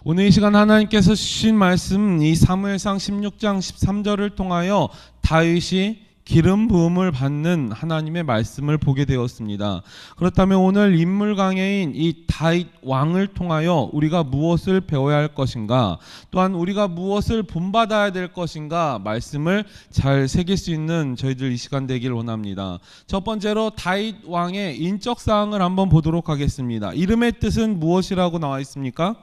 오늘 이 시간 하나님께서 주신 말씀 이 사무엘상 16장 13절을 통하여 다윗이 기름 부음을 받는 하나님의 말씀을 보게 되었습니다. 그렇다면 오늘 인물 강해인 이 다윗 왕을 통하여 우리가 무엇을 배워야 할 것인가, 또한 우리가 무엇을 본받아야 될 것인가 말씀을 잘 새길 수 있는 저희들 이 시간 되길 원합니다. 첫 번째로 다윗 왕의 인적 사항을 한번 보도록 하겠습니다. 이름의 뜻은 무엇이라고 나와 있습니까?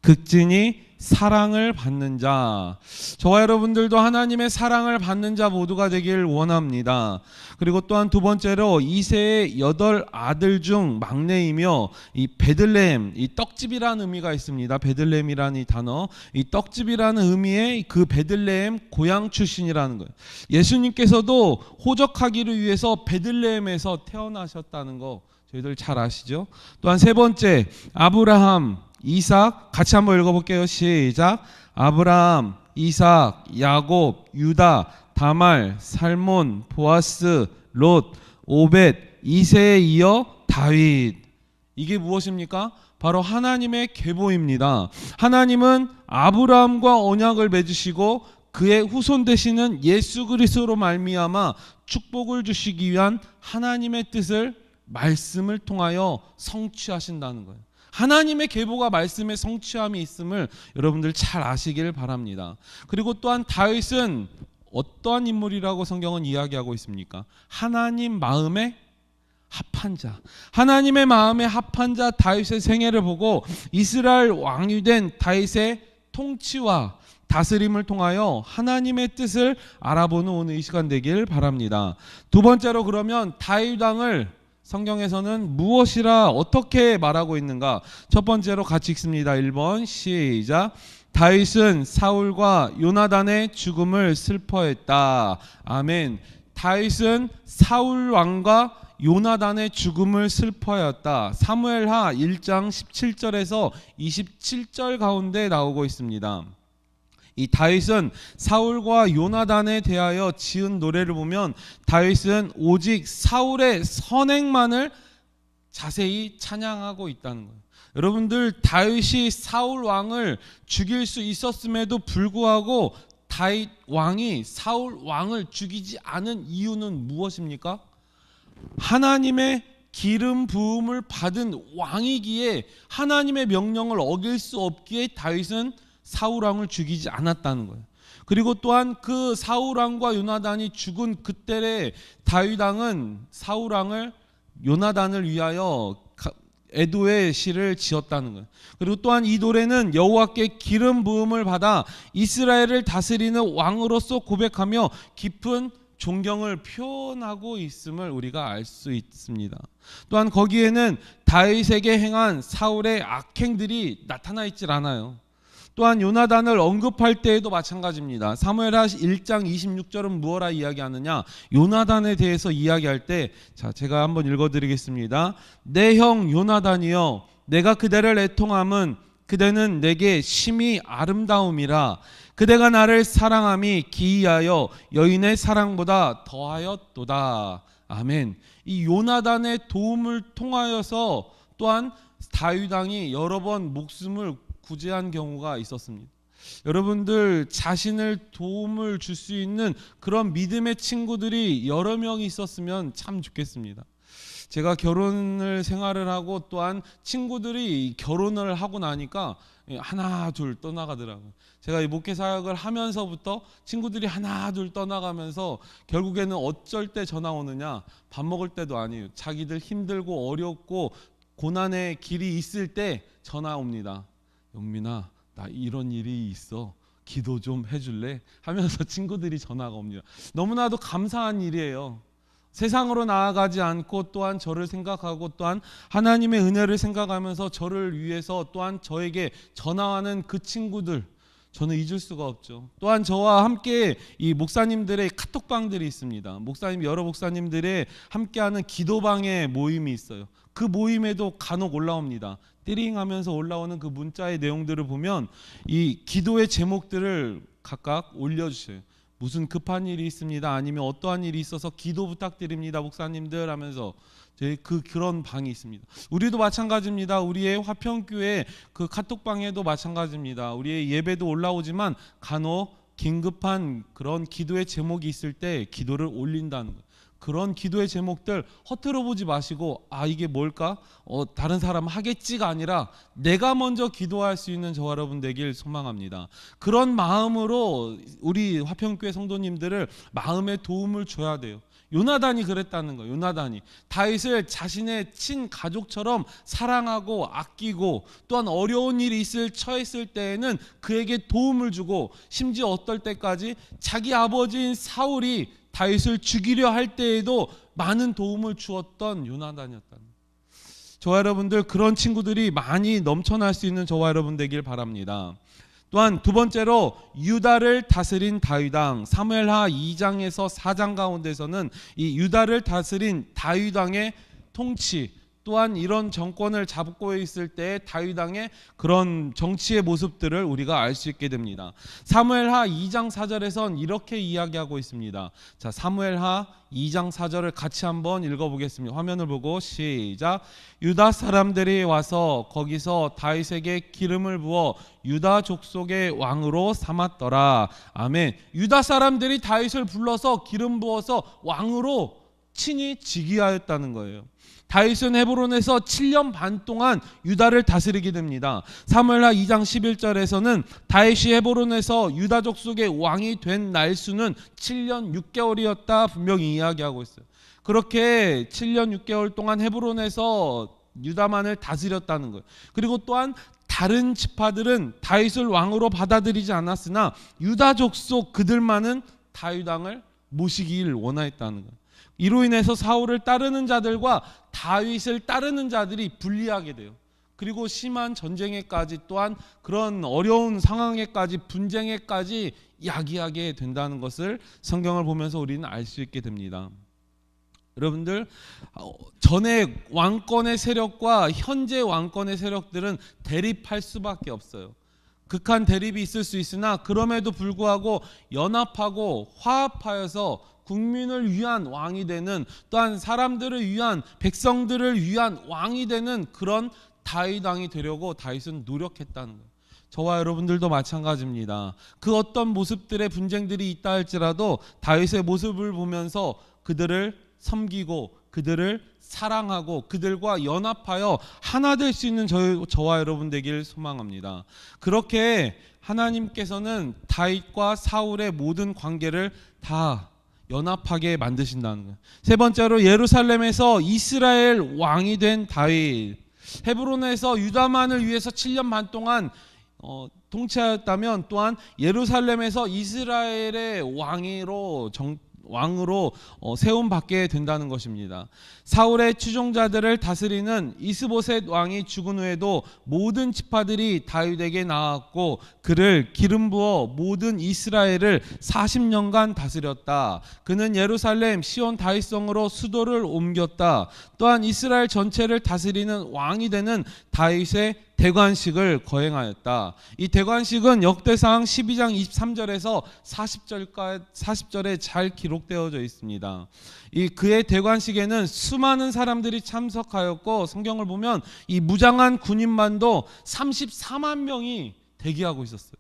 극진히 사랑을 받는 자. 저와 여러분들도 하나님의 사랑을 받는 자 모두가 되길 원합니다. 그리고 또한 두 번째로 이새의 8 아들 중 막내이며 이 베들레헴, 이 떡집이라는 의미가 있습니다. 베들레헴이라는 이 단어, 이 떡집이라는 의미의 그 베들레헴 고향 출신이라는 거예요. 예수님께서도 호적하기를 위해서 베들레헴에서 태어나셨다는 거 저희들 잘 아시죠? 또한 세 번째, 아브라함, 이삭, 같이 한번 읽어볼게요. 시작. 아브라함, 이삭, 야곱, 유다, 다말, 살몬, 보아스, 롯, 오벳, 이새에 이어 다윗. 이게 무엇입니까? 바로 하나님의 계보입니다. 하나님은 아브라함과 언약을 맺으시고 그의 후손 되시는 예수 그리스도로 말미암아 축복을 주시기 위한 하나님의 뜻을 말씀을 통하여 성취하신다는 거예요. 하나님의 계보가 말씀의 성취함이 있음을 여러분들 잘 아시길 바랍니다. 그리고 또한 다윗은 어떠한 인물이라고 성경은 이야기하고 있습니까? 하나님 마음에 합한 자. 하나님의 마음에 합한 자 다윗의 생애를 보고 이스라엘 왕이 된 다윗의 통치와 다스림을 통하여 하나님의 뜻을 알아보는 오늘 이 시간 되길 바랍니다. 두 번째로 그러면 다윗 왕을 성경에서는 무엇이라 어떻게 말하고 있는가? 첫 번째로 같이 읽습니다. 1번 시작. 다윗은 사울과 요나단의 죽음을 슬퍼했다. 아멘. 다윗은 사울 왕과 요나단의 죽음을 슬퍼하였다. 사무엘하 1장 17절에서 27절 가운데 나오고 있습니다. 이 다윗은 사울과 요나단에 대하여 지은 노래를 보면 다윗은 오직 사울의 선행만을 자세히 찬양하고 있다는 거예요. 여러분들, 다윗이 사울 왕을 죽일 수 있었음에도 불구하고 다윗 왕이 사울 왕을 죽이지 않은 이유는 무엇입니까? 하나님의 기름 부음을 받은 왕이기에 하나님의 명령을 어길 수 없기에 다윗은 사울 왕을 죽이지 않았다는 거예요. 그리고 또한 그 사울 왕과 요나단이 죽은 그때에 다윗 왕은 사울 왕을 요나단을 위하여 애도의 시를 지었다는 거예요. 그리고 또한 이 노래는 여호와께 기름 부음을 받아 이스라엘을 다스리는 왕으로서 고백하며 깊은 존경을 표현하고 있음을 우리가 알 수 있습니다. 또한 거기에는 다윗에게 행한 사울의 악행들이 나타나 있질 않아요. 또한 요나단을 언급할 때에도 마찬가지입니다. 사무엘하 1장 26절은 무엇라 이야기하느냐? 요나단에 대해서 이야기할 때, 자, 제가 한번 읽어드리겠습니다. 내 형 요나단이여, 내가 그대를 애통함은 그대는 내게 심히 아름다움이라. 그대가 나를 사랑함이 기이하여 여인의 사랑보다 더하였도다. 아멘. 이 요나단의 도움을 통하여서 또한 다윗 왕이 여러 번 목숨을 구제한 경우가 있었습니다. 여러분들, 자신을 도움을 줄 수 있는 그런 믿음의 친구들이 여러 명이 있었으면 참 좋겠습니다. 제가 결혼을 생활을 하고 또한 친구들이 결혼을 하고 나니까 하나 둘 떠나가더라고요. 제가 이 목회 사역을 하면서부터 친구들이 하나 둘 떠나가면서 결국에는 어쩔 때 전화 오느냐? 밥 먹을 때도 아니에요. 자기들 힘들고 어렵고 고난의 길이 있을 때 전화 옵니다. 영민아, 나 이런 일이 있어, 기도 좀 해줄래? 하면서 친구들이 전화가 옵니다. 너무나도 감사한 일이에요. 세상으로 나아가지 않고 또한 저를 생각하고 또한 하나님의 은혜를 생각하면서 저를 위해서 또한 저에게 전화하는 그 친구들, 저는 잊을 수가 없죠. 또한 저와 함께 이 목사님들의 카톡방들이 있습니다. 여러 목사님들의 함께하는 기도방의 모임이 있어요. 그 모임에도 간혹 올라옵니다. 띠링하면서 올라오는 그 문자의 내용들을 보면 이 기도의 제목들을 각각 올려주셔요. 무슨 급한 일이 있습니다. 아니면 어떠한 일이 있어서 기도 부탁드립니다, 목사님들 하면서 그런 방이 있습니다. 우리도 마찬가지입니다. 우리의 화평교회 그 카톡방에도 마찬가지입니다. 우리의 예배도 올라오지만 간혹 긴급한 그런 기도의 제목이 있을 때 기도를 올린다는 거예요. 그런 기도의 제목들 허투루 보지 마시고 이게 뭘까? 다른 사람 하겠지가 아니라 내가 먼저 기도할 수 있는 저와 여러분 되길 소망합니다. 그런 마음으로 우리 화평교회 성도님들을 마음의 도움을 줘야 돼요. 요나단이 그랬다는 거예요. 요나단이 다윗을 자신의 친가족처럼 사랑하고 아끼고 또한 어려운 일이 처했을 때에는 그에게 도움을 주고 심지어 어떨 때까지 자기 아버지인 사울이 다윗을 죽이려 할 때에도 많은 도움을 주었던 요나단이었다는 거예요. 저와 여러분들 그런 친구들이 많이 넘쳐날 수 있는 저와 여러분 되길 바랍니다. 또한 두 번째로 유다를 다스린 다윗왕, 사무엘하 2장에서 4장 가운데서는 이 유다를 다스린 다윗왕의 통치, 또한 이런 정권을 잡고 있을 때 다윗왕의 그런 정치의 모습들을 우리가 알 수 있게 됩니다. 사무엘하 2장 4절에선 이렇게 이야기하고 있습니다. 자, 사무엘하 2장 4절을 같이 한번 읽어보겠습니다. 화면을 보고 시작. 유다 사람들이 와서 거기서 다윗에게 기름을 부어 유다 족속의 왕으로 삼았더라. 아멘. 유다 사람들이 다윗을 불러서 기름 부어서 왕으로 친히 즉위하였다는 거예요. 다윗은 헤브론에서 7년 반 동안 유다를 다스리게 됩니다. 사무엘하 2장 11절에서는 다윗이 헤브론에서 유다 족속의 왕이 된 날수는 7년 6개월이었다 분명히 이야기하고 있어요. 그렇게 7년 6개월 동안 헤브론에서 유다만을 다스렸다는 거예요. 그리고 또한 다른 지파들은 다윗을 왕으로 받아들이지 않았으나 유다 족속 그들만은 다윗 왕을 모시길 원하였다는 거예요. 이로 인해서 사울을 따르는 자들과 다윗을 따르는 자들이 분리하게 돼요. 그리고 심한 전쟁에까지 또한 그런 어려운 상황에까지 분쟁에까지 야기하게 된다는 것을 성경을 보면서 우리는 알 수 있게 됩니다. 여러분들 전에 왕권의 세력과 현재 왕권의 세력들은 대립할 수밖에 없어요. 극한 대립이 있을 수 있으나 그럼에도 불구하고 연합하고 화합하여서 국민을 위한 왕이 되는 또한 사람들을 위한 백성들을 위한 왕이 되는 그런 다윗 왕이 되려고 다윗은 노력했다는 거예요. 저와 여러분들도 마찬가지입니다. 그 어떤 모습들의 분쟁들이 있다 할지라도 다윗의 모습을 보면서 그들을 섬기고 그들을 사랑하고 그들과 연합하여 하나 될 수 있는 저와 여러분 되길 소망합니다. 그렇게 하나님께서는 다윗과 사울의 모든 관계를 다 연합하게 만드신다는 거예요. 세 번째로 예루살렘에서 이스라엘 왕이 된 다윗, 헤브론에서 유다만을 위해서 7년 반 동안 통치하였다면 또한 예루살렘에서 이스라엘의 왕으로 세움받게 된다는 것입니다. 사울의 추종자들을 다스리는 이스보셋 왕이 죽은 후에도 모든 지파들이 다윗에게 나왔고 그를 기름 부어 모든 이스라엘을 40년간 다스렸다. 그는 예루살렘 시온 다윗성으로 수도를 옮겼다. 또한 이스라엘 전체를 다스리는 왕이 되는 다윗의 대관식을 거행하였다. 이 대관식은 역대상 12장 23절에서 40절에 잘 기록되어져 있습니다. 이 그의 대관식에는 수많은 사람들이 참석하였고 성경을 보면 이 무장한 군인만도 34만 명이 대기하고 있었어요.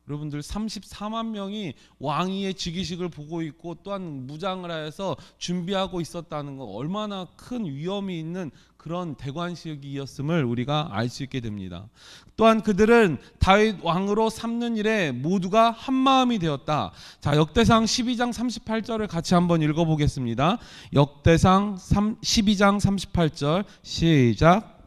여러분들 34만 명이 왕위의 즉위식을 보고 있고 또한 무장을 하여서 준비하고 있었다는 거 얼마나 큰 위험이 있는 그런 대관식이었음을 우리가 알 수 있게 됩니다. 또한 그들은 다윗 왕으로 삼는 일에 모두가 한마음이 되었다. 자, 역대상 12장 38절을 같이 한번 읽어보겠습니다. 역대상 12장 38절 시작.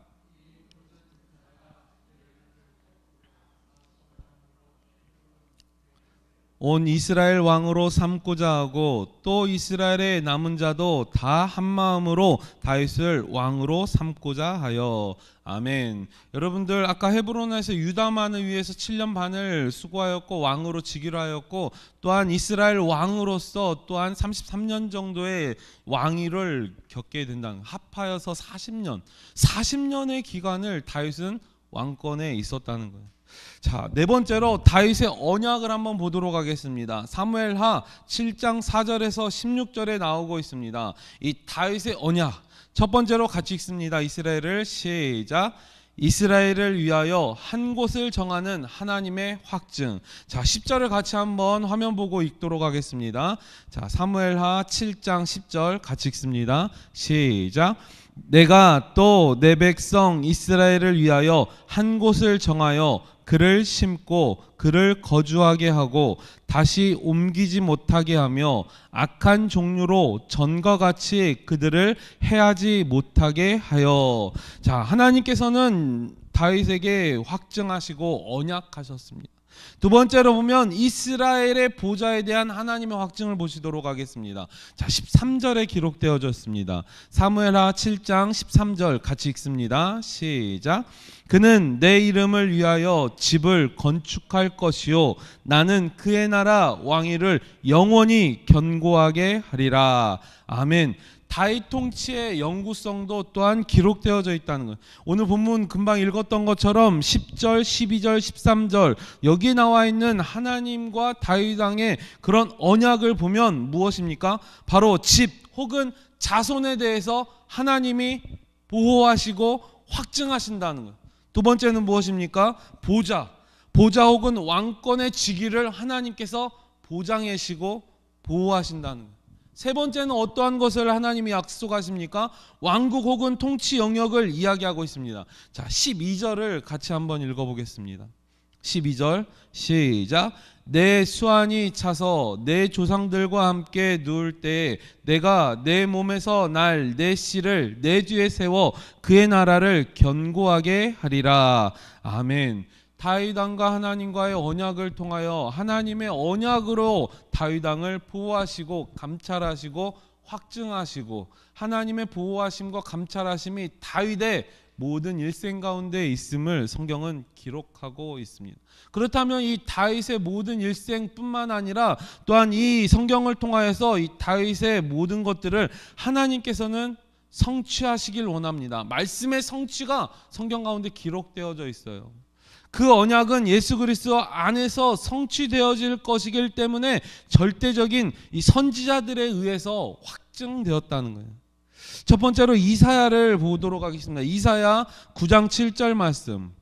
온 이스라엘 왕으로 삼고자 하고 또 이스라엘의 남은 자도 다 한마음으로 다윗을 왕으로 삼고자 하여. 아멘. 여러분들 아까 헤브론에서 유다만을 위해서 7년 반을 수고하였고 왕으로 즉위를 하였고 또한 이스라엘 왕으로서 또한 33년 정도의 왕위를 겪게 된다는 합하여서 40년의 기간을 다윗은 왕권에 있었다는 거예요. 자, 네 번째로 다윗의 언약을 한번 보도록 하겠습니다. 사무엘하 7장 4절에서 16절에 나오고 있습니다. 이 다윗의 언약, 첫 번째로 같이 읽습니다. 이스라엘을 시작. 이스라엘을 위하여 한 곳을 정하는 하나님의 확증. 자, 10절을 같이 한번 화면 보고 읽도록 하겠습니다. 자, 사무엘하 7장 10절 같이 읽습니다. 시작. 내가 또 내 백성 이스라엘을 위하여 한 곳을 정하여 그를 심고 그를 거주하게 하고 다시 옮기지 못하게 하며 악한 종류로 전과 같이 그들을 해하지 못하게 하여. 자, 하나님께서는 다윗에게 확증하시고 언약하셨습니다. 두 번째로 보면 이스라엘의 보좌에 대한 하나님의 확증을 보시도록 하겠습니다. 자, 13절에 기록되어졌습니다. 사무엘하 7장 13절 같이 읽습니다. 시작. 그는 내 이름을 위하여 집을 건축할 것이요 나는 그의 나라 왕위를 영원히 견고하게 하리라. 아멘. 다윗 통치의 영구성도 또한 기록되어져 있다는 거예요. 오늘 본문 금방 읽었던 것처럼 10절, 12절, 13절 여기 나와 있는 하나님과 다윗 왕의 그런 언약을 보면 무엇입니까? 바로 집 혹은 자손에 대해서 하나님이 보호하시고 확증하신다는 거예요. 두 번째는 무엇입니까? 보좌 혹은 왕권의 직위를 하나님께서 보장하시고 보호하신다는 거예요. 세 번째는 어떠한 것을 하나님이 약속하십니까? 왕국 혹은 통치 영역을 이야기하고 있습니다. 자, 12절을 같이 한번 읽어보겠습니다. 12절 시작. 내 수완이 차서 내 조상들과 함께 누울 때에 내가 내 몸에서 날 내 씨를 내 뒤에 세워 그의 나라를 견고하게 하리라. 아멘. 다윗 왕과 하나님과의 언약을 통하여 하나님의 언약으로 다윗 왕을 보호하시고 감찰하시고 확증하시고 하나님의 보호하심과 감찰하심이 다윗의 모든 일생 가운데 있음을 성경은 기록하고 있습니다. 그렇다면 이 다윗의 모든 일생뿐만 아니라 또한 이 성경을 통하여서 이 다윗의 모든 것들을 하나님께서는 성취하시길 원합니다. 말씀의 성취가 성경 가운데 기록되어져 있어요. 그 언약은 예수 그리스도 안에서 성취되어질 것이기 때문에 절대적인 이 선지자들에 의해서 확증되었다는 거예요. 첫 번째로 이사야를 보도록 하겠습니다. 이사야 9장 7절 말씀.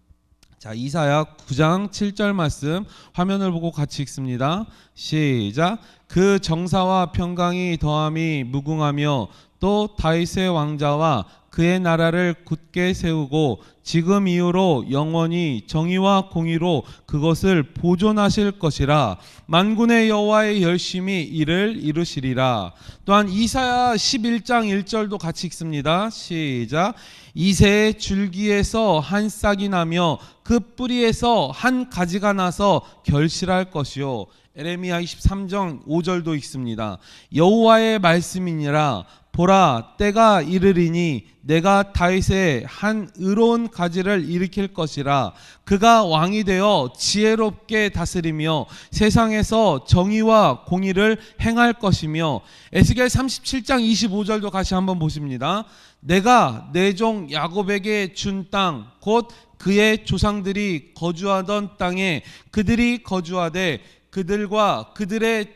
자, 이사야 9장 7절 말씀 화면을 보고 같이 읽습니다. 시작. 그 정사와 평강이 더함이 무궁하며 또 다윗의 왕자와 그의 나라를 굳게 세우고 지금 이후로 영원히 정의와 공의로 그것을 보존하실 것이라. 만군의 여호와의 열심히 이를 이루시리라. 또한 이사야 11장 1절도 같이 읽습니다. 시작. 이새의 줄기에서 한 싹이 나며 그 뿌리에서 한 가지가 나서 결실할 것이요. 에레미야 23장 5절도 있습니다. 여호와의 말씀이니라. 보라, 때가 이르리니 내가 다윗의 한 의로운 가지를 일으킬 것이라. 그가 왕이 되어 지혜롭게 다스리며 세상에서 정의와 공의를 행할 것이며. 에스겔 37장 25절도 같이 한번 보십니다. 내가 내 종 야곱에게 준 땅 곧 그의 조상들이 거주하던 땅에 그들이 거주하되 그들과 그들의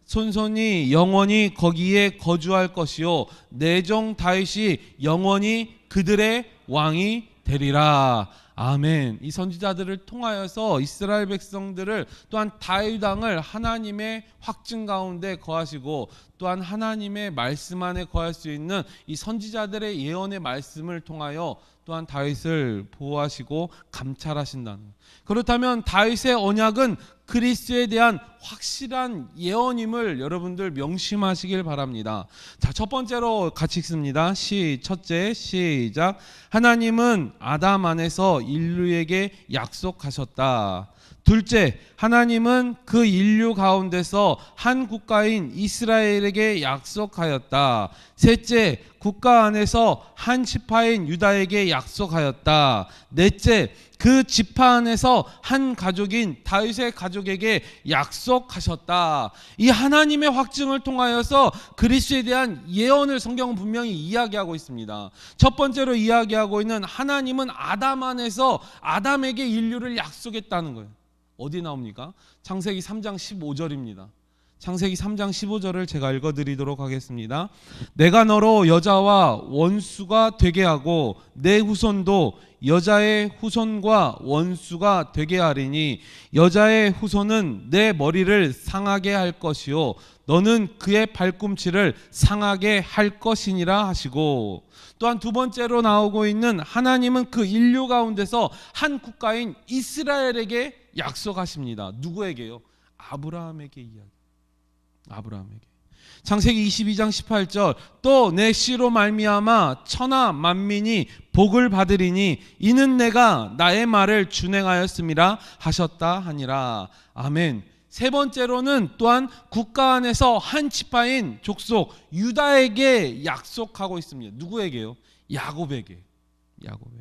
손손이 영원히 거기에 거주할 것이요 내 종 다윗이 영원히 그들의 왕이 되리라. 아멘. 이 선지자들을 통하여서 이스라엘 백성들을 또한 다윗 왕을 하나님의 확증 가운데 거하시고 또한 하나님의 말씀 안에 거할 수 있는 이 선지자들의 예언의 말씀을 통하여 또한 다윗을 보호하시고 감찰하신다는. 그렇다면 다윗의 언약은 그리스도에 대한 확실한 예언임을 여러분들 명심하시길 바랍니다. 자, 첫 번째로 같이 읽습니다. 첫째 시작. 하나님은 아담 안에서 인류에게 약속하셨다. 둘째, 하나님은 그 인류 가운데서 한 국가인 이스라엘에게 약속하였다. 셋째, 국가 안에서 한 지파인 유다에게 약속하였다. 넷째, 그 지파 안에서 한 가족인 다윗의 가족에게 약속하셨다. 이 하나님의 확증을 통하여서 그리스도에 대한 예언을 성경은 분명히 이야기하고 있습니다. 첫 번째로 이야기하고 있는 하나님은 아담 안에서 아담에게 인류를 약속했다는 거예요. 어디 나옵니까? 창세기 3장 15절입니다. 창세기 3장 15절을 제가 읽어드리도록 하겠습니다. 내가 너로 여자와 원수가 되게 하고 내 후손도 여자의 후손과 원수가 되게 하리니 여자의 후손은 내 머리를 상하게 할 것이요 너는 그의 발꿈치를 상하게 할 것이니라 하시고, 또한 두 번째로 나오고 있는 하나님은 그 인류 가운데서 한 국가인 이스라엘에게 약속하십니다. 누구에게요? 아브라함에게 이야기. 아브라함에게. 창세기 22장 18절 또 내 씨로 말미암아 천하 만민이 복을 받으리니 이는 내가 나의 말을 준행하였음이라 하셨다 하니라. 아멘. 세 번째로는 또한 국가 안에서 한 지파인 족속 유다에게 약속하고 있습니다. 누구에게요? 야곱에게. 야곱에게.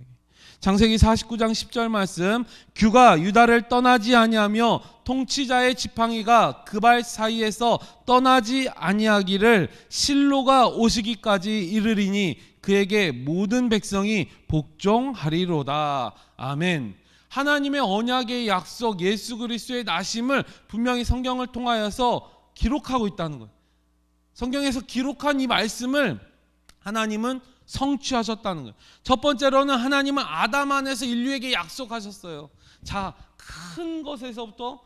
창세기 49장 10절 말씀, 규가 유다를 떠나지 아니하며 통치자의 지팡이가 그 발 사이에서 떠나지 아니하기를 실로가 오시기까지 이르리니 그에게 모든 백성이 복종하리로다. 아멘. 하나님의 언약의 약속 예수 그리스도의 나심을 분명히 성경을 통하여서 기록하고 있다는 거예요. 성경에서 기록한 이 말씀을 하나님은 성취하셨다는 거예요. 첫 번째로는 하나님은 아담 안에서 인류에게 약속하셨어요. 자, 큰 것에서부터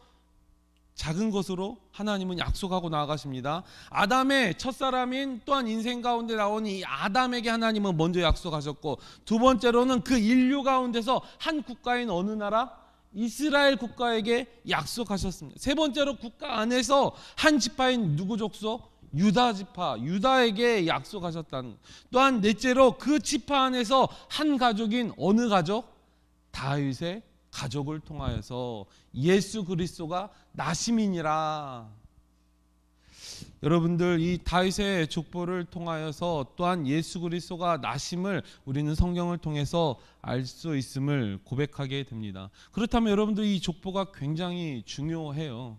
작은 것으로 하나님은 약속하고 나아가십니다. 아담의 첫사람인 또한 인생 가운데 나오는 이 아담에게 하나님은 먼저 약속하셨고, 두 번째로는 그 인류 가운데서 한 국가인 어느 나라? 이스라엘 국가에게 약속하셨습니다. 세 번째로 국가 안에서 한 지파인 누구 족속? 유다 지파, 유다에게 약속하셨다는. 또한 넷째로 그 지파 안에서 한 가족인 어느 가족? 다윗의 가족을 통하여서 예수 그리스도가 나심이니라. 여러분들, 이 다윗의 족보를 통하여서 또한 예수 그리스도가 나심을 우리는 성경을 통해서 알 수 있음을 고백하게 됩니다. 그렇다면 여러분들, 이 족보가 굉장히 중요해요.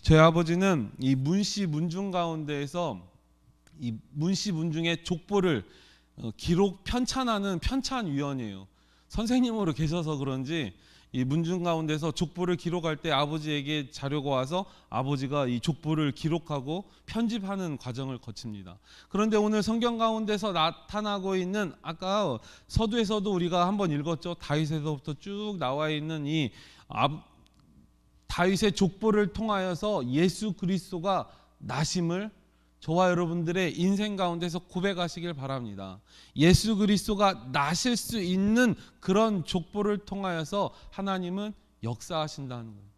저희 아버지는 이 문씨 문중 가운데에서 이 문씨 문중의 족보를 기록 편찬하는 편찬위원이에요. 선생님으로 계셔서 그런지 이 문중 가운데서 족보를 기록할 때 아버지에게 자료가 와서 아버지가 이 족보를 기록하고 편집하는 과정을 거칩니다. 그런데 오늘 성경 가운데서 나타나고 있는, 아까 서두에서도 우리가 한번 읽었죠. 다윗에서부터 쭉 나와 있는 이 다윗의 족보를 통하여서 예수 그리스도가 나심을 저와 여러분들의 인생 가운데서 고백하시길 바랍니다. 예수 그리스도가 나실 수 있는 그런 족보를 통하여서 하나님은 역사하신다는 거예요.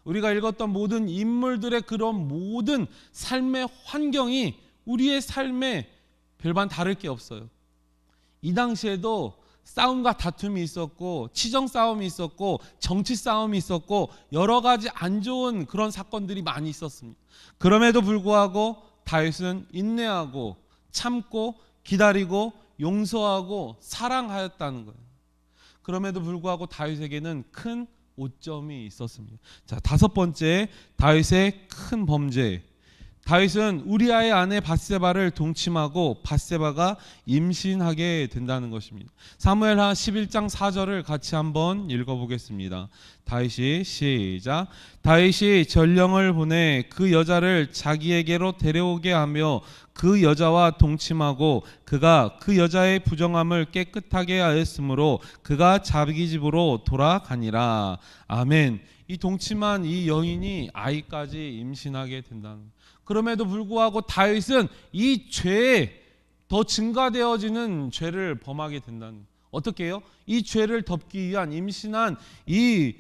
우리가 읽었던 모든 인물들의 그런 모든 삶의 환경이 우리의 삶에 별반 다를 게 없어요. 이 당시에도 싸움과 다툼이 있었고, 치정 싸움이 있었고, 정치 싸움이 있었고, 여러 가지 안 좋은 그런 사건들이 많이 있었습니다. 그럼에도 불구하고 다윗은 인내하고 참고 기다리고 용서하고 사랑하였다는 거예요. 그럼에도 불구하고 다윗에게는 큰 오점이 있었습니다. 자, 다섯 번째, 다윗의 큰 범죄. 다윗은 우리아의 아내 밧세바를 동침하고 밧세바가 임신하게 된다는 것입니다. 사무엘하 11장 4절을 같이 한번 읽어보겠습니다. 다윗이 시작. 다윗이 전령을 보내 그 여자를 자기에게로 데려오게 하며 그 여자와 동침하고 그가 그 여자의 부정함을 깨끗하게 하였으므로 그가 자기 집으로 돌아가니라. 아멘. 이 동침한 이 여인이 아이까지 임신하게 된다는 거예요. 그럼에도 불구하고 다윗은 이 죄에 더 증가되어지는 죄를 범하게 된다는. 어떻게 해요? 이 죄를 덮기 위한, 임신한 이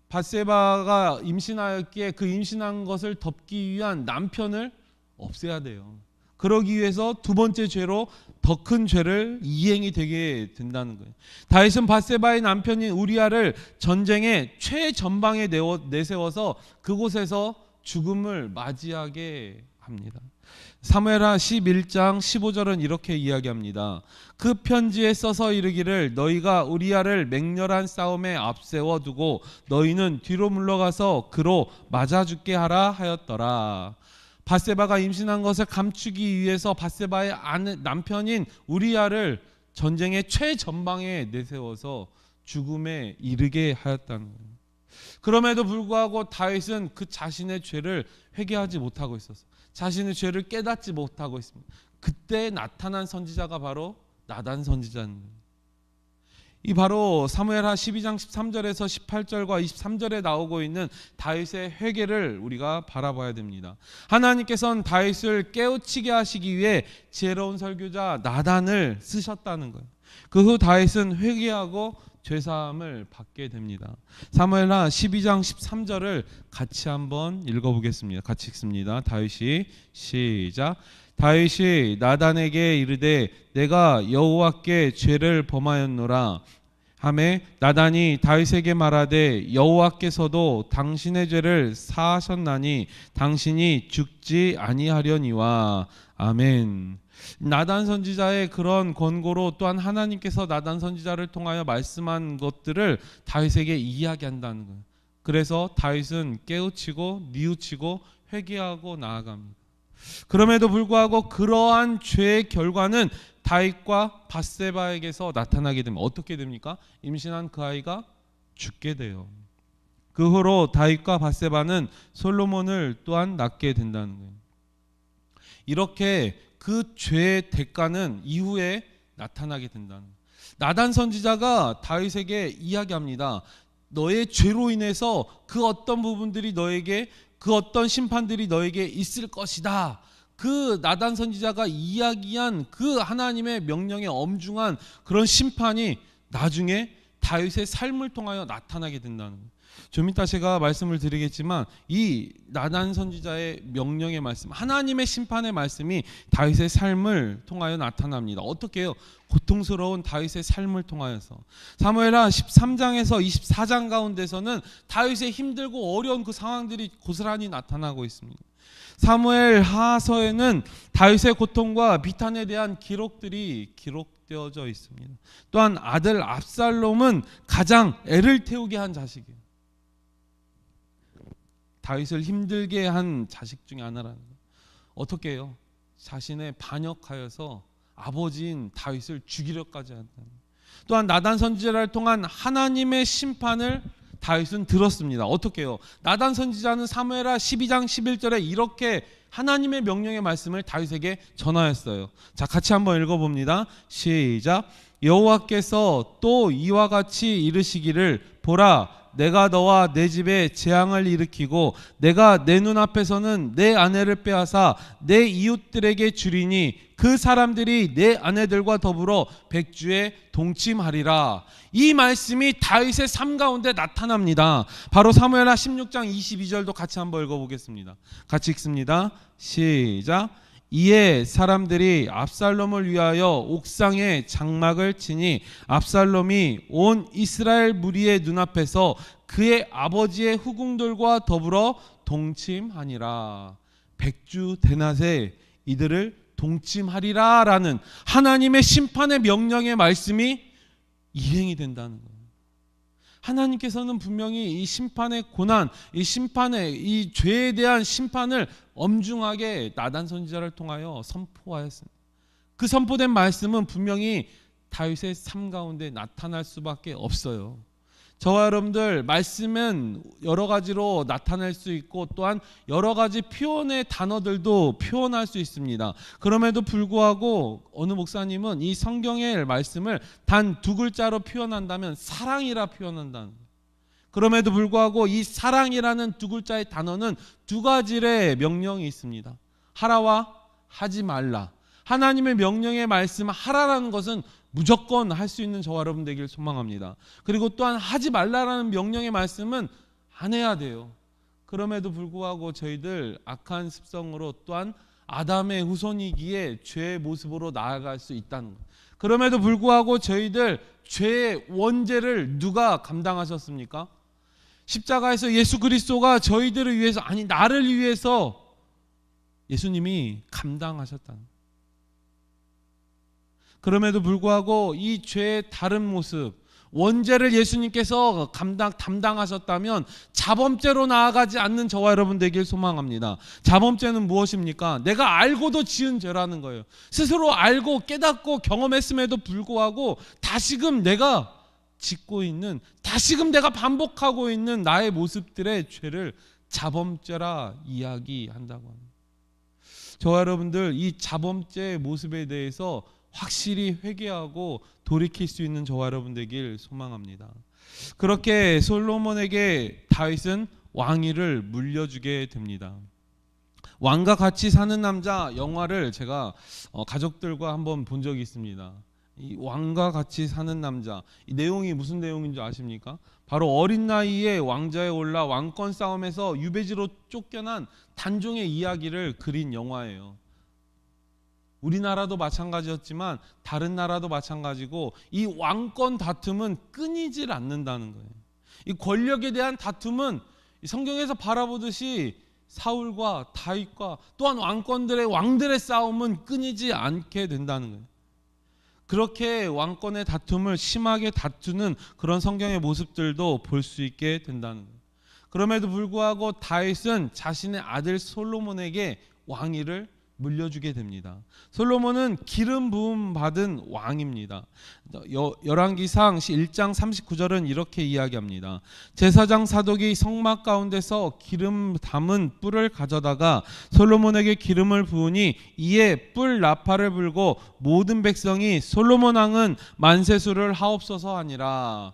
밧세바가 임신하였기에 그 임신한 것을 덮기 위한 남편을 없애야 돼요. 그러기 위해서 두 번째 죄로 더 큰 죄를 이행이 되게 된다는 거예요. 다윗은 밧세바의 남편인 우리아를 전쟁의 최전방에 내세워서 그곳에서 죽음을 맞이하게 합니다. 사무엘하 11장 15절은 이렇게 이야기합니다. 그 편지에 써서 이르기를 너희가 우리아를 맹렬한 싸움에 앞세워 두고 너희는 뒤로 물러가서 그로 맞아 죽게 하라 하였더라. 밧세바가 임신한 것을 감추기 위해서 밧세바의 남편인 우리아를 전쟁의 최전방에 내세워서 죽음에 이르게 하였다는 거예요. 그럼에도 불구하고 다윗은 그 자신의 죄를 회개하지 못하고 있었어요. 자신의 죄를 깨닫지 못하고 있습니다. 그때 나타난 선지자가 바로 나단 선지자입니다. 이 바로 사무엘하 12장 13절에서 18절과 23절에 나오고 있는 다윗의 회개를 우리가 바라봐야 됩니다. 하나님께서는 다윗을 깨우치게 하시기 위해 지혜로운 설교자 나단을 쓰셨다는 거예요. 그 후 다윗은 회개하고 죄사함을 받게 됩니다. 사무엘하 12장 13절을 같이 한번 읽어보겠습니다. 같이 읽습니다. 다윗이 시작. 다윗이 나단에게 이르되 내가 여호와께 죄를 범하였노라 하매 나단이 다윗에게 말하되 여호와께서도 당신의 죄를 사하셨나니 당신이 죽지 아니하려니와. 아멘. 나단 선지자의 그런 권고로 또한 하나님께서 나단 선지자를 통하여 말씀한 것들을 다윗에게 이야기한다는 거예요. 그래서 다윗은 깨우치고 뉘우치고 회개하고 나아갑니다. 그럼에도 불구하고 그러한 죄의 결과는 다윗과 밧세바에게서 나타나게 됩니다. 어떻게 됩니까? 임신한 그 아이가 죽게 돼요. 그 후로 다윗과 밧세바는 솔로몬을 또한 낳게 된다는 거예요. 이렇게 그 죄의 대가는 이후에 나타나게 된다는 거예요. 나단 선지자가 다윗에게 이야기합니다. 너의 죄로 인해서 그 어떤 부분들이 너에게 그 어떤 심판들이 너에게 있을 것이다. 그 나단 선지자가 이야기한 그 하나님의 명령에 엄중한 그런 심판이 나중에 다윗의 삶을 통하여 나타나게 된다는 거예요. 좀 이따 제가 말씀을 드리겠지만 이 나단 선지자의 명령의 말씀, 하나님의 심판의 말씀이 다윗의 삶을 통하여 나타납니다. 어떻게 해요? 고통스러운 다윗의 삶을 통하여서. 사무엘하 13장에서 24장 가운데서는 다윗의 힘들고 어려운 그 상황들이 고스란히 나타나고 있습니다. 사무엘 하서에는 다윗의 고통과 비탄에 대한 기록들이 기록되어져 있습니다. 또한 아들 압살롬은 가장 애를 태우게 한 자식이에요. 다윗을 힘들게 한 자식 중에 하나라는 거예요. 어떻게 해요? 자신의 반역하여서 아버지인 다윗을 죽이려까지 한다. 또한 나단 선지자를 통한 하나님의 심판을 다윗은 들었습니다. 어떻게 해요? 나단 선지자는 사무엘하 12장 11절에 이렇게 하나님의 명령의 말씀을 다윗에게 전하였어요. 자, 같이 한번 읽어봅니다. 시작. 여호와께서 또 이와 같이 이르시기를 보라 내가 너와 내 집에 재앙을 일으키고 내가 내 눈앞에서는 내 아내를 빼앗아 내 이웃들에게 주리니 그 사람들이 내 아내들과 더불어 백주에 동침하리라. 이 말씀이 다윗의 삶 가운데 나타납니다. 바로 사무엘하 16장 22절도 같이 한번 읽어보겠습니다. 같이 읽습니다. 시작. 이에 사람들이 압살롬을 위하여 옥상에 장막을 치니 압살롬이 온 이스라엘 무리의 눈앞에서 그의 아버지의 후궁들과 더불어 동침하니라. 백주 대낮에 이들을 동침하리라 라는 하나님의 심판의 명령의 말씀이 이행이 된다는 거예요. 하나님께서는 분명히 이 심판의 고난, 이 심판의 이 죄에 대한 심판을 엄중하게 나단 선지자를 통하여 선포하였습니다. 그 선포된 말씀은 분명히 다윗의 삶 가운데 나타날 수밖에 없어요. 저와 여러분들 말씀은 여러 가지로 나타낼 수 있고 또한 여러 가지 표현의 단어들도 표현할 수 있습니다. 그럼에도 불구하고 어느 목사님은 이 성경의 말씀을 단 두 글자로 표현한다면 사랑이라 표현한다는 거예요. 그럼에도 불구하고 이 사랑이라는 두 글자의 단어는 두 가지의 명령이 있습니다. 하라와 하지 말라. 하나님의 명령의 말씀 하라라는 것은 무조건 할 수 있는 저와 여러분 되길 소망합니다. 그리고 또한 하지 말라라는 명령의 말씀은 안 해야 돼요. 그럼에도 불구하고 저희들 악한 습성으로 또한 아담의 후손이기에 죄의 모습으로 나아갈 수 있다는 것. 그럼에도 불구하고 저희들 죄의 원죄를 누가 감당하셨습니까? 십자가에서 예수 그리스도가 저희들을 위해서, 아니 나를 위해서 예수님이 감당하셨다는 것. 그럼에도 불구하고 이 죄의 다른 모습, 원죄를 예수님께서 담당하셨다면 자범죄로 나아가지 않는 저와 여러분 되길 소망합니다. 자범죄는 무엇입니까? 내가 알고도 지은 죄라는 거예요. 스스로 알고 깨닫고 경험했음에도 불구하고 다시금 내가 짓고 있는, 다시금 내가 반복하고 있는 나의 모습들의 죄를 자범죄라 이야기한다고 합니다. 저와 여러분들 이 자범죄의 모습에 대해서 확실히 회개하고 돌이킬 수 있는 저와 여러분 되길 소망합니다. 그렇게 솔로몬에게 다윗은 왕위를 물려주게 됩니다. 왕과 같이 사는 남자 영화를 제가 가족들과 한번 본 적이 있습니다. 이 왕과 같이 사는 남자, 이 내용이 무슨 내용인 줄 아십니까? 바로 어린 나이에 왕좌에 올라 왕권 싸움에서 유배지로 쫓겨난 단종의 이야기를 그린 영화예요. 우리나라도 마찬가지였지만 다른 나라도 마찬가지고 이 왕권 다툼은 끊이질 않는다는 거예요. 이 권력에 대한 다툼은 성경에서 바라보듯이 사울과 다윗과 또한 왕들의 싸움은 끊이지 않게 된다는 거예요. 그렇게 왕권의 다툼을 심하게 다투는 그런 성경의 모습들도 볼 수 있게 된다는 거예요. 그럼에도 불구하고 다윗은 자신의 아들 솔로몬에게 왕위를 물려주게 됩니다. 솔로몬은 기름 부음 받은 왕입니다. 열왕기상 1장 39절은 이렇게 이야기합니다. 제사장 사독이 성막 가운데서 기름 담은 뿔을 가져다가 솔로몬에게 기름을 부으니 이에 뿔 나팔을 불고 모든 백성이 솔로몬 왕은 만세수를 하옵소서 하니라.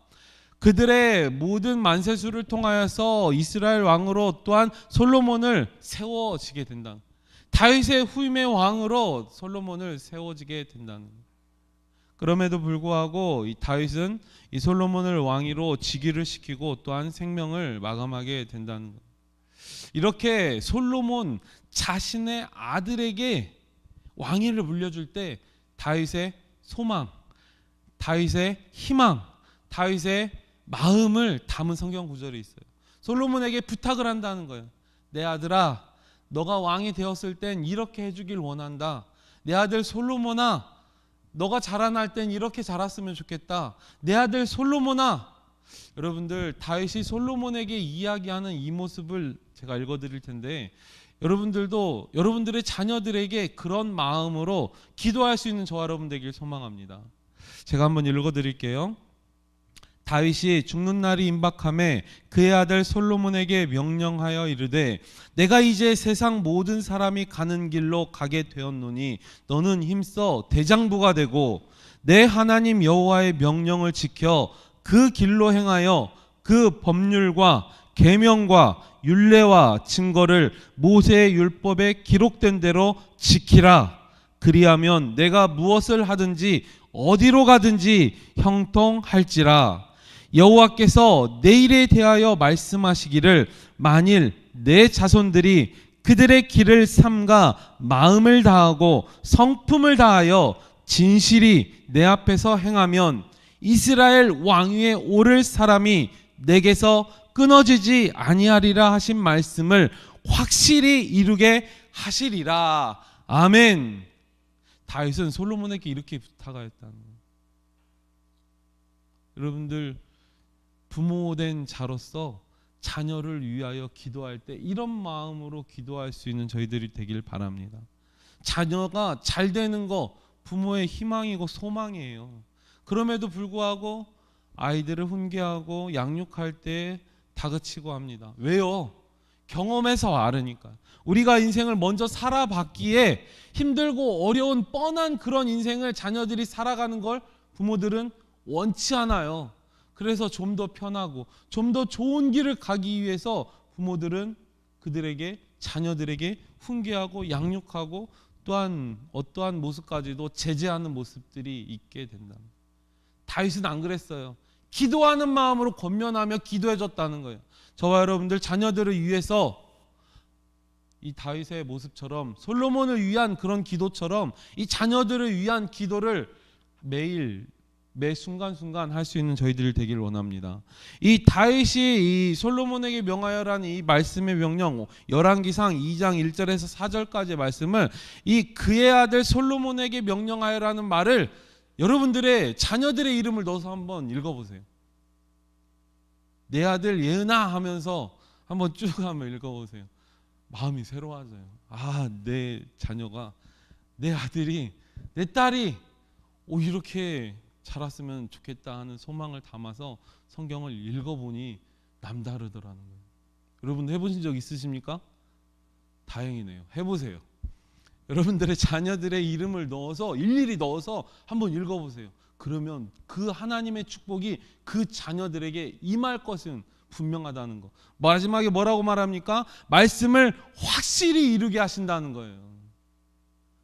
그들의 모든 만세수를 통하여서 이스라엘 왕으로 또한 솔로몬을 세워지게 된다. 다윗의 후임의 왕으로 솔로몬을 세워지게 된다는 거예요. 그럼에도 불구하고 이 다윗은 이 솔로몬을 왕위로 즉위를 시키고 또한 생명을 마감하게 된다는 거예요. 이렇게 솔로몬 자신의 아들에게 왕위를 물려줄 때 다윗의 소망, 다윗의 희망, 다윗의 마음을 담은 성경 구절이 있어요. 솔로몬에게 부탁을 한다는 거예요. 내 아들아, 너가 왕이 되었을 땐 이렇게 해주길 원한다. 내 아들 솔로몬아, 너가 자라날 땐 이렇게 자랐으면 좋겠다. 내 아들 솔로몬아. 여러분들 다윗이 솔로몬에게 이야기하는 이 모습을 제가 읽어드릴 텐데 여러분들도 여러분들의 자녀들에게 그런 마음으로 기도할 수 있는 저와 여러분 되길 소망합니다. 제가 한번 읽어드릴게요. 다윗이 죽는 날이 임박함에 그의 아들 솔로몬에게 명령하여 이르되 내가 이제 세상 모든 사람이 가는 길로 가게 되었노니 너는 힘써 대장부가 되고 내 하나님 여호와의 명령을 지켜 그 길로 행하여 그 법률과 계명과 율례와 증거를 모세의 율법에 기록된 대로 지키라. 그리하면 내가 무엇을 하든지 어디로 가든지 형통할지라. 여호와께서 내 일에 대하여 말씀하시기를 만일 내 자손들이 그들의 길을 삼가 마음을 다하고 성품을 다하여 진실이 내 앞에서 행하면 이스라엘 왕위에 오를 사람이 내게서 끊어지지 아니하리라 하신 말씀을 확실히 이루게 하시리라. 아멘. 다윗은 솔로몬에게 이렇게 부탁하였다는 거예요. 여러분들 부모된 자로서 자녀를 위하여 기도할 때 이런 마음으로 기도할 수 있는 저희들이 되길 바랍니다. 자녀가 잘 되는 거 부모의 희망이고 소망이에요. 그럼에도 불구하고 아이들을 훈계하고 양육할 때 다그치고 합니다. 왜요? 경험에서 알으니까. 우리가 인생을 먼저 살아봤기에 힘들고 어려운 뻔한 그런 인생을 자녀들이 살아가는 걸 부모들은 원치 않아요. 그래서 좀 더 편하고 좀 더 좋은 길을 가기 위해서 부모들은 그들에게 자녀들에게 훈계하고 양육하고 또한 어떠한 모습까지도 제재하는 모습들이 있게 된다. 다윗은 안 그랬어요. 기도하는 마음으로 권면하며 기도해줬다는 거예요. 저와 여러분들 자녀들을 위해서 이 다윗의 모습처럼 솔로몬을 위한 그런 기도처럼 이 자녀들을 위한 기도를 매일 매 순간순간 할 수 있는 저희들 되길 원합니다. 이 다윗이 이 솔로몬에게 명하여라는 이 말씀의 명령 열왕기상 2장 1절에서 4절까지의 말씀을 이 그의 아들 솔로몬에게 명령하여라는 말을 여러분들의 자녀들의 이름을 넣어서 한번 읽어보세요. 내 아들 예은아 하면서 한번 쭉 한번 읽어보세요. 마음이 새로워져요. 아, 내 자녀가, 내 아들이, 내 딸이 이렇게 자랐으면 좋겠다 하는 소망을 담아서 성경을 읽어보니 남다르더라는 거예요. 여러분 해보신 적 있으십니까? 다행이네요. 해보세요. 여러분들의 자녀들의 이름을 넣어서 일일이 넣어서 한번 읽어보세요. 그러면 그 하나님의 축복이 그 자녀들에게 임할 것은 분명하다는 거. 마지막에 뭐라고 말합니까? 말씀을 확실히 이루게 하신다는 거예요.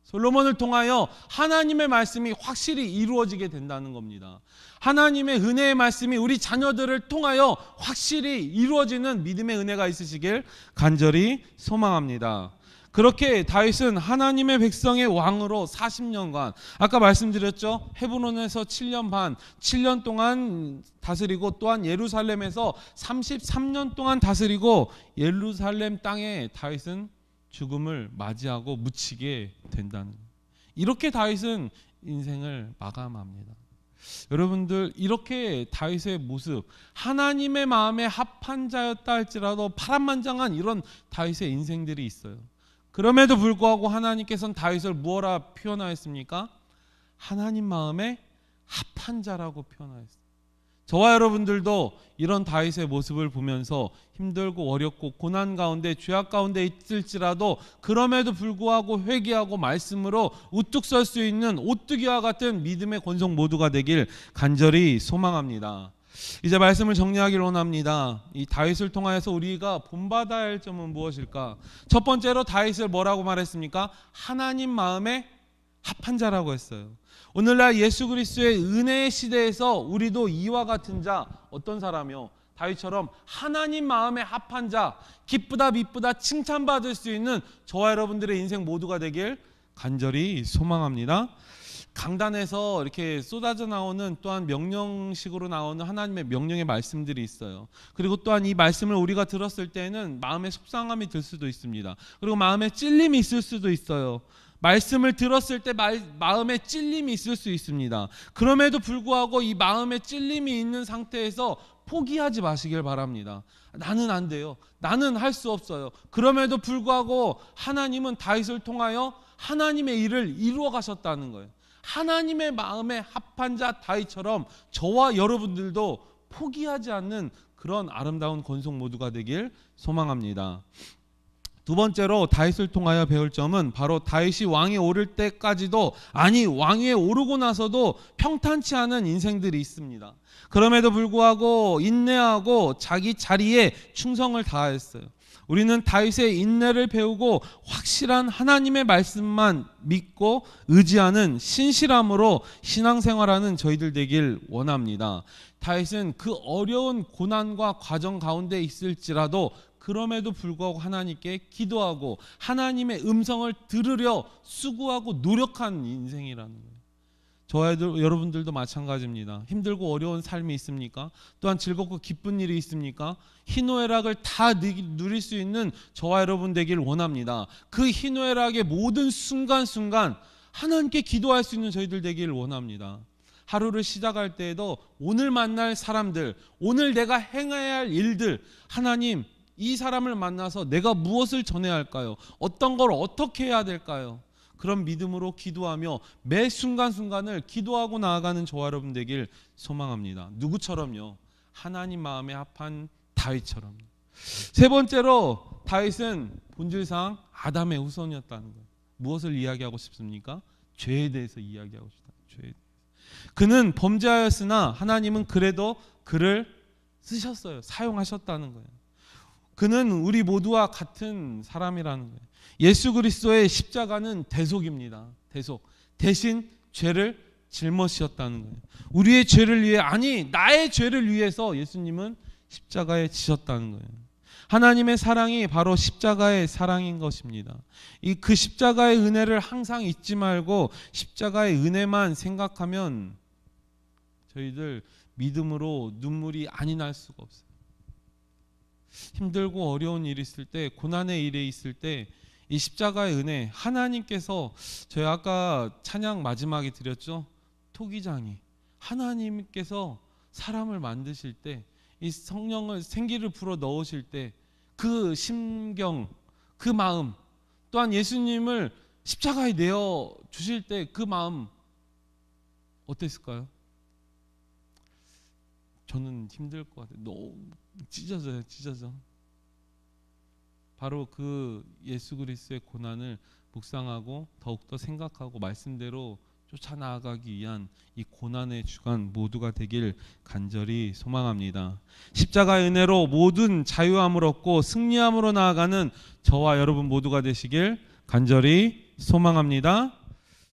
솔로몬을 통하여 하나님의 말씀이 확실히 이루어지게 된다는 겁니다. 하나님의 은혜의 말씀이 우리 자녀들을 통하여 확실히 이루어지는 믿음의 은혜가 있으시길 간절히 소망합니다. 그렇게 다윗은 하나님의 백성의 왕으로 40년간, 아까 말씀드렸죠, 헤브론에서 7년 반, 7년 동안 다스리고, 또한 예루살렘에서 33년 동안 다스리고, 예루살렘 땅에 다윗은 죽음을 맞이하고 묻히게 된다는, 이렇게 다윗은 인생을 마감합니다. 여러분들, 이렇게 다윗의 모습, 하나님의 마음에 합한 자였다 할지라도 파란만장한 이런 다윗의 인생들이 있어요. 그럼에도 불구하고 하나님께서는 다윗을 무엇라 표현하였습니까? 하나님 마음에 합한 자라고 표현하였어요. 저와 여러분들도 이런 다윗의 모습을 보면서 힘들고 어렵고 고난 가운데 죄악 가운데 있을지라도 그럼에도 불구하고 회개하고 말씀으로 우뚝 설 수 있는 오뚜기와 같은 믿음의 권속 모두가 되길 간절히 소망합니다. 이제 말씀을 정리하기를 원합니다. 이 다윗을 통하여서 우리가 본받아야 할 점은 무엇일까? 첫 번째로 다윗을 뭐라고 말했습니까? 하나님 마음에 합한 자라고 했어요. 오늘날 예수 그리스도의 은혜의 시대에서 우리도 이와 같은 자, 어떤 사람이요? 다윗처럼 하나님 마음에 합한 자, 기쁘다 미쁘다 칭찬받을 수 있는 저와 여러분들의 인생 모두가 되길 간절히 소망합니다. 강단에서 이렇게 쏟아져 나오는 또한 명령식으로 나오는 하나님의 명령의 말씀들이 있어요. 그리고 또한 이 말씀을 우리가 들었을 때는 마음에 속상함이 들 수도 있습니다. 그리고 마음에 찔림이 있을 수도 있어요. 말씀을 들었을 때 마음에 찔림이 있을 수 있습니다. 그럼에도 불구하고 이 마음에 찔림이 있는 상태에서 포기하지 마시길 바랍니다. 나는 안 돼요. 나는 할 수 없어요. 그럼에도 불구하고 하나님은 다윗을 통하여 하나님의 일을 이루어 가셨다는 거예요. 하나님의 마음에 합한 자 다윗처럼 저와 여러분들도 포기하지 않는 그런 아름다운 권속 모두가 되길 소망합니다. 두 번째로 다윗을 통하여 배울 점은 바로 다윗이 왕에 오를 때까지도, 아니 왕위에 오르고 나서도 평탄치 않은 인생들이 있습니다. 그럼에도 불구하고 인내하고 자기 자리에 충성을 다하였어요. 우리는 다윗의 인내를 배우고 확실한 하나님의 말씀만 믿고 의지하는 신실함으로 신앙생활하는 저희들 되길 원합니다. 다윗은 그 어려운 고난과 과정 가운데 있을지라도 그럼에도 불구하고 하나님께 기도하고 하나님의 음성을 들으려 수고하고 노력한 인생이라는 거예요. 저와 여러분들도 마찬가지입니다. 힘들고 어려운 삶이 있습니까? 또한 즐겁고 기쁜 일이 있습니까? 희노애락을 다 누릴 수 있는 저와 여러분 되길 원합니다. 그 희노애락의 모든 순간순간 하나님께 기도할 수 있는 저희들 되길 원합니다. 하루를 시작할 때에도 오늘 만날 사람들, 오늘 내가 행해야 할 일들, 하나님 이 사람을 만나서 내가 무엇을 전해야 할까요? 어떤 걸 어떻게 해야 될까요? 그런 믿음으로 기도하며 매 순간순간을 기도하고 나아가는 저와 여러분 되길 소망합니다. 누구처럼요? 하나님 마음에 합한 다윗처럼. 세 번째로 다윗은 본질상 아담의 후손이었다는 거예요. 무엇을 이야기하고 싶습니까? 죄에 대해서 이야기하고 싶다. 죄에 대해서. 그는 범죄하였으나 하나님은 그래도 그를 쓰셨어요. 사용하셨다는 거예요. 그는 우리 모두와 같은 사람이라는 거예요. 예수 그리스도의 십자가는 대속입니다. 대속. 대신 죄를 짊어지셨다는 거예요. 우리의 죄를 위해, 아니 나의 죄를 위해서 예수님은 십자가에 지셨다는 거예요. 하나님의 사랑이 바로 십자가의 사랑인 것입니다. 그 십자가의 은혜를 항상 잊지 말고 십자가의 은혜만 생각하면 저희들 믿음으로 눈물이 안이 날 수가 없어요. 힘들고 어려운 일이 있을 때, 고난의 일에 있을 때 이 십자가의 은혜, 하나님께서, 저희 아까 찬양 마지막에 드렸죠, 토기장이 하나님께서 사람을 만드실 때, 이 성령을 생기를 불어 넣으실 때 그 심경, 그 마음, 또한 예수님을 십자가에 내어 주실 때 그 마음 어땠을까요? 저는 힘들 것 같아요. 너무 찢어져요. 바로 그 예수 그리스도의 고난을 묵상하고 더욱더 생각하고 말씀대로 쫓아 나아가기 위한 이 고난의 주간 모두가 되길 간절히 소망합니다. 십자가의 은혜로 모든 자유함을 얻고 승리함으로 나아가는 저와 여러분 모두가 되시길 간절히 소망합니다.